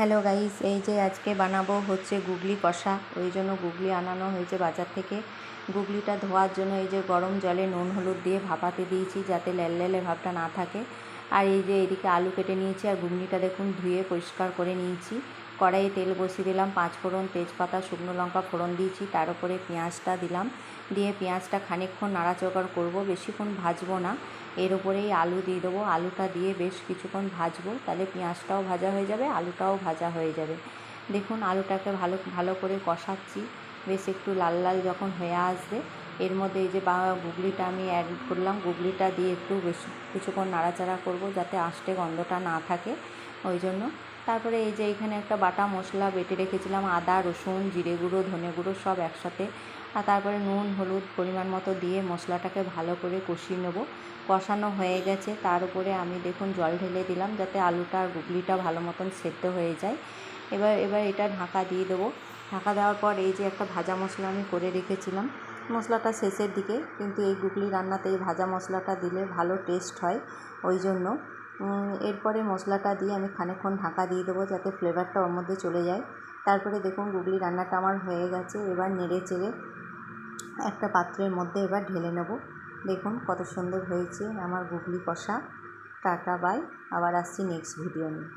Hello guys, এই যে আজকে বানাবো হচ্ছে গুগলি কষা। ওই জন্য গুগলি আনানো হয়েছে বাজার থেকে। গুগলিটা ধোয়ার জন্য এই যে গরম জলে নুন হলুদ দিয়ে ভাপাতে দিয়েছি, যাতে লেলে ভাবটা না থাকে। আর এই যে এদিকে আলু কেটে নিয়েছি, আর গুগলিটা দেখুন ধুয়ে পরিষ্কার করে নিয়েছি। কড়াইয়ে তেল বসিয়ে দিলাম, 5 ফোড়ন, তেজপাতা, শুকনো লঙ্কা ফোড়ন দিয়েছি। তার উপরে পেঁয়াজটা দিলাম, দিয়ে পেঁয়াজটা খানিকক্ষণ নাড়াচাড়া করব, বেশিক্ষণ ভাজবো না। এর উপরেই আলু দিয়ে দেবো। আলুটা দিয়ে বেশ কিছুক্ষণ ভাজবো, তাহলে পেঁয়াজটাও ভাজা হয়ে যাবে, আলুটাও ভাজা হয়ে যাবে। দেখুন আলুটাকে ভালো করে কষাচ্ছি, বেশ একটু লাল লাল যখন হয়ে আসবে, এর মধ্যে এই যে গুগলিটা আমি অ্যাড করলাম। গুগলিটা দিয়ে একটু বেশ কিছুক্ষণ নাড়াচাড়া করব, যাতে আঁশটে গন্ধটা না থাকে, ওই জন্য। তারপরে এই যে এখানে একটা বাটা মশলা বেটে রেখেছিলাম, আদা রসুন জিরে গুঁড়ো ধনে গুঁড়ো সব একসাথে। আর তারপরে নুন হলুদ পরিমাণ মতো দিয়ে মশলাটাকে ভালো করে কষিয়ে নেব। কষানো হয়ে গেছে, তার উপরে আমি দেখুন জল ঢেলে দিলাম, যাতে আলুটা আর গুগলিটা ভালো মতন সেদ্ধ হয়ে যায়। এবার এটা ঢাকা দিয়ে দেবো। ঢাকা দেওয়ার পর এই যে একটা ভাজা মশলা আমি করে রেখেছিলাম, মশলাটা শেষের দিকে, কিন্তু এই গুগলি রান্নাতে এই ভাজা মশলাটা দিলে ভালো টেস্ট হয়, ওই জন্য। এরপরে মশলাটা দিয়ে আমি খানিকক্ষণ ঢাকা দিয়ে দেবো, যাতে ফ্লেভারটা ওর মধ্যে চলে যায়। তারপরে দেখুন গুগলি রান্নাটা আমার হয়ে গেছে। এবার নেড়ে চেড়ে একটা পাত্রের মধ্যে এবার ঢেলে নেব। দেখুন কত সুন্দর হয়েছে আমার গুগলি কষা। টাটা বাই, আবার আসছি নেক্সট ভিডিও নিয়ে।